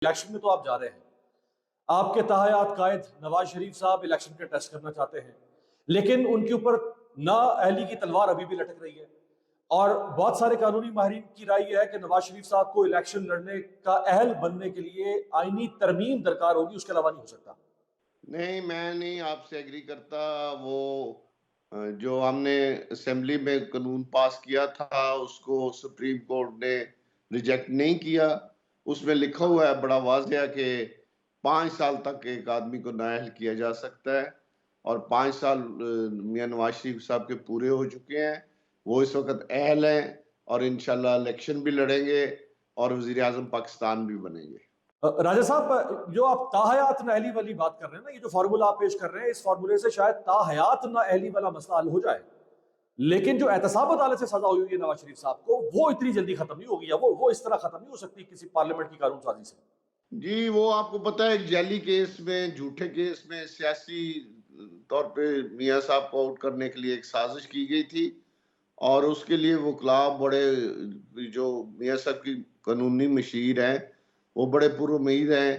Election में तो आप जा रहे हैं, आपके तहयात कायद नवाज शरीफ साहब इलेक्शन के टेस्ट करना चाहते हैं, लेकिन उनके ऊपर नाअहली की तलवार अभी भी लटक रही है। और बहुत सारे कानूनी माहिरीन की राय यह है कि नवाज शरीफ साहब को इलेक्शन लड़ने का अहल बनने के लिए आईनी तरमीम दरकार होगी, उसके अलावा नहीं हो सकता। नहीं, मैं नहीं आपसे एग्री करता। वो जो हमने असेंबली में कानून पास किया था, उसको सुप्रीम कोर्ट ने रिजेक्ट नहीं किया। उसमें लिखा हुआ है बड़ा वाज़ेह कि 5 साल तक एक आदमी को नाअहल किया जा सकता है और 5 साल मियाँ नवाज़ शरीफ साहब के पूरे हो चुके हैं। वो इस वक़्त अहल हैं और इंशाल्लाह इलेक्शन भी लड़ेंगे और वज़ीर-ए-आज़म पाकिस्तान भी बनेंगे। राजा साहब, जो आप ताहयात नाअहली वाली बात कर रहे हैं ना, ये जो फार्मूला आप पेश कर रहे हैं, इस फार्मूले से शायद ताहयात नाअहली वाला मसला हल हो जाए, लेकिन जो एहतसाब अदालत से सजा हुई है नवाज शरीफ साहब को, वो इतनी जल्दी खत्म नहीं होगी, या वो इस तरह खत्म नहीं हो सकती किसी पार्लियामेंट की कानून साजी से। जी, वो आपको पता है, एक जाली केस में, झूठे केस में सियासी तौर पे मियाँ साहब को आउट करने के लिए एक साजिश की गई थी और उसके लिए वकील बड़े, जो मियाँ साहब की कानूनी मशीर हैं, वो बड़े पुरुम्मीद हैं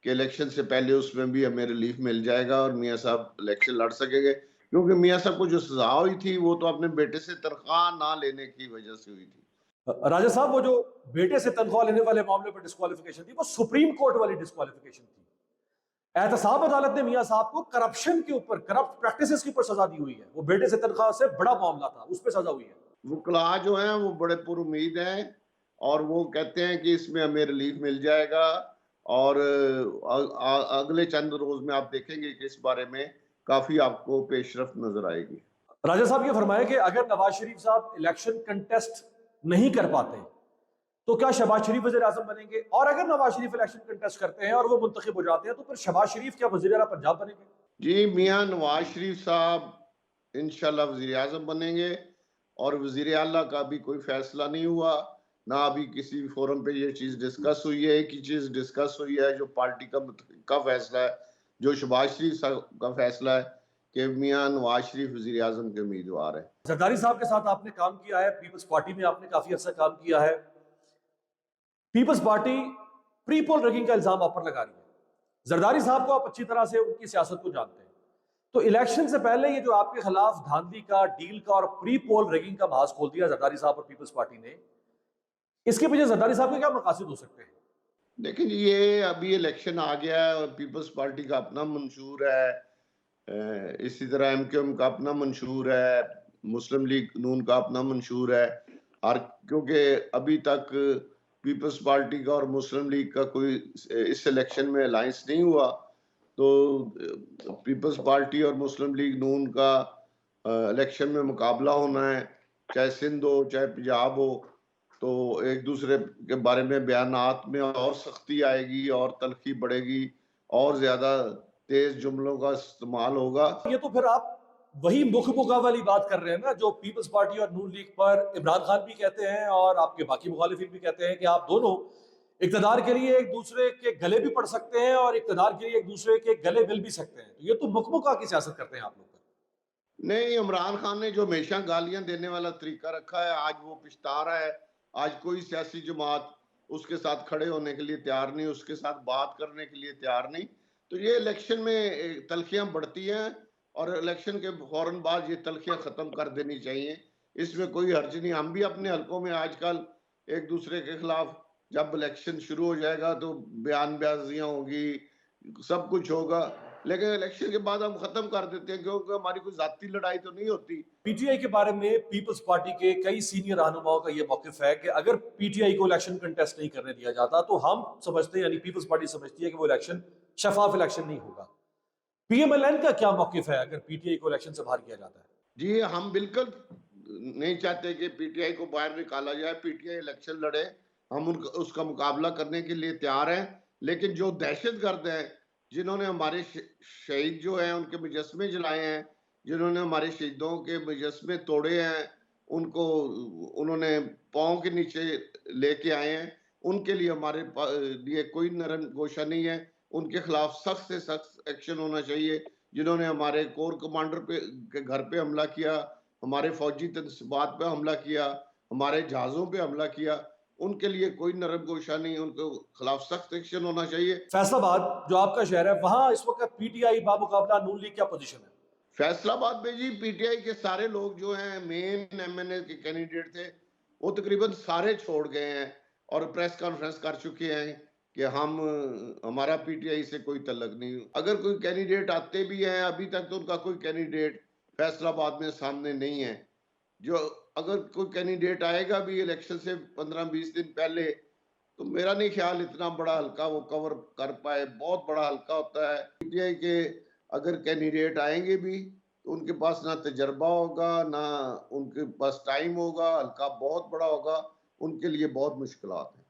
कि इलेक्शन से पहले उसमें भी हमें रिलीफ मिल जाएगा और मियाँ साहब इलेक्शन लड़ सकेंगे। क्योंकि मियाँ साहब को जो सज़ा हुई थी, वो तो अपने बेटे से तनख्वाह ना लेने की वजह से हुई थी। राजा साहब, वो जो बेटे से तनख्वाह लेने वाले मामले पर डिस्क्वालिफिकेशन थी, वो सुप्रीम कोर्ट वाली डिस्क्वालिफिकेशन थी। एहतसाब अदालत ने मियां साहब को करप्शन के ऊपर, करप्ट प्रैक्टिसेस के ऊपर सजा दी हुई है। वो बेटे से तनख्वाह से बड़ा मामला था, उस पर सजा हुई है। वकील जो हैं वो बड़े पुरुम्मीद हैं और वो कहते हैं कि इसमें हमें रिलीफ मिल जाएगा और अगले चंद रोज में आप देखेंगे कि इस बारे में काफी आपको पेशरफ्त नजर आएगी। राजा साहब, ये फरमाया कि अगर नवाज शरीफ साहब इलेक्शन कंटेस्ट नहीं कर पाते तो क्या शहबाज शरीफ वजीर आजम बनेंगे? और अगर नवाज शरीफ इलेक्शन कंटेस्ट करते हैं और वो मुंतखब हो जाते हैं, तो फिर शहबाज शरीफ क्या वजीर आला पंजाब बनेंगे? जी, मियाँ नवाज शरीफ साहब इंशाल्लाह वजीर आजम बनेंगे और वजीर आला का भी कोई फैसला नहीं हुआ, ना अभी किसी फोरम पे ये चीज डिस्कस हुई है। एक ही चीज डिस्कस हुई है जो पार्टी का फैसला है, जो शहबाज शरीफ साहब का फैसला है कि मियाँ नवाज शरीफ वजीर आजम के उम्मीदवार है। जरदारी साहब के साथ आपने काम किया है, पीपल्स पार्टी में आपने काफी अर्सा काम किया है। Peoples Party pre poll rigging का इल्जाम आप पर लगा रही है। जरदारी साहब को आप अच्छी तरह से उनकी सियासत को जानते हैं, तो इलेक्शन से पहले ये जो आपके खिलाफ धांधली का, डील का और प्री पोल रैगिंग का महाज खोल दिया जरदारी साहब और पीपल्स पार्टी ने, इसके पीछे जरदारी साहब के क्या मकासद हो सकते हैं? लेकिन ये अभी इलेक्शन आ गया है और पीपल्स पार्टी का अपना मंशूर है, इसी तरह एमक्यूएम का अपना मंशूर है, मुस्लिम लीग नून का अपना मंशूर है। और क्योंकि अभी तक पीपल्स पार्टी का और मुस्लिम लीग का कोई इस इलेक्शन में अलायंस नहीं हुआ, तो पीपल्स पार्टी और मुस्लिम लीग नून का इलेक्शन में मुकाबला होना है, चाहे सिंध हो चाहे पंजाब हो। तो एक दूसरे के बारे में बयानात में और सख्ती आएगी और तलखी बढ़ेगी और ज्यादा तेज जुमलों का इस्तेमाल होगा। ये तो फिर आप वही मुखबुका वाली बात कर रहे हैं ना, जो पीपल्स पार्टी और नून लीग पर इमरान खान भी कहते हैं और आपके बाकी मुखालिफिन भी कहते हैं कि आप दोनों इक्तदार के लिए एक दूसरे के गले भी पड़ सकते हैं और इक्तदार के लिए एक दूसरे के गले मिल भी सकते हैं। तो ये तो मुखबुका की सियासत करते हैं आप लोग। नहीं, इमरान खान ने जो हमेशा गालियां देने वाला तरीका रखा है, आज वो पछता रहा है। आज कोई सियासी जमात उसके साथ खड़े होने के लिए तैयार नहीं, उसके साथ बात करने के लिए तैयार नहीं। तो ये इलेक्शन में तलखियां बढ़ती हैं और इलेक्शन के फौरन बाद ये तलखियां खत्म कर देनी चाहिए। इसमें कोई हर्ज नहीं। हम भी अपने हलकों में आजकल एक दूसरे के खिलाफ, जब इलेक्शन शुरू हो जाएगा तो बयानबाजियां होगी, सब कुछ होगा, लेकिन इलेक्शन के बाद हम खत्म कर देते हैं क्योंकि हमारी कोई जाती लड़ाई तो नहीं होती। पीटीआई के बारे में पीपल्स पार्टी के कई सीनियर रहनुमाओं का यह मौकिफ है कि अगर पीटीआई को इलेक्शन कंटेस्ट नहीं करने दिया जाता तो हम समझते हैं, यानी पीपल्स पार्टी समझती है कि वो इलेक्शन शफाफ इलेक्शन नहीं होगा। पीएमएलएन का क्या मौकिफ है अगर पीटीआई को इलेक्शन से बाहर किया जाता है? जी, हम बिल्कुल नहीं चाहते कि पीटीआई को बाहर निकाला जाए। पीटीआई इलेक्शन लड़े, हम उनका उसका मुकाबला करने के लिए तैयार हैं। लेकिन जो दहशतगर्द हैं, जिन्होंने हमारे शहीद जो हैं उनके मुजस्मे जलाए हैं, जिन्होंने हमारे शहीदों के मुजस्मे तोड़े हैं, उनको उन्होंने पाँव के नीचे लेके आए हैं, उनके लिए हमारे लिए कोई नरम गोशा नहीं है। उनके खिलाफ सख्त से सख्त एक्शन होना चाहिए। जिन्होंने हमारे कोर कमांडर के घर पे हमला किया, हमारे फौजी तनसीबात पे हमला किया, हमारे जहाज़ों पे हमला किया, उनके लिए कोई नरम गोशा नहीं, उनके खिलाफ सख्त एक्शन होना चाहिए। फैसलाबाद जो आपका शहर है, वहां इस वक्त पीटीआई बामुकाबला नून लीग क्या पोजीशन है? फैसलाबाद में जी पीटीआई के सारे लोग जो हैं मेन एमएनए के कैंडिडेट थे, वो तकरीबन सारे छोड़ गए हैं और प्रेस कॉन्फ्रेंस कर चुके हैं कि हम हमारा पीटीआई से कोई तल्लक नहीं। अगर कोई कैंडिडेट आते भी हैं, अभी तक तो उनका कोई कैंडिडेट फैसलाबाद में सामने नहीं है। जो अगर कोई कैंडिडेट आएगा भी इलेक्शन से 15-20 दिन पहले, तो मेरा नहीं ख्याल इतना बड़ा हल्का वो कवर कर पाए। बहुत बड़ा हल्का होता है। पीटीआई के अगर कैंडिडेट आएंगे भी तो उनके पास ना तजर्बा होगा, ना उनके पास टाइम होगा, हल्का बहुत बड़ा होगा, उनके लिए बहुत मुश्किलात है।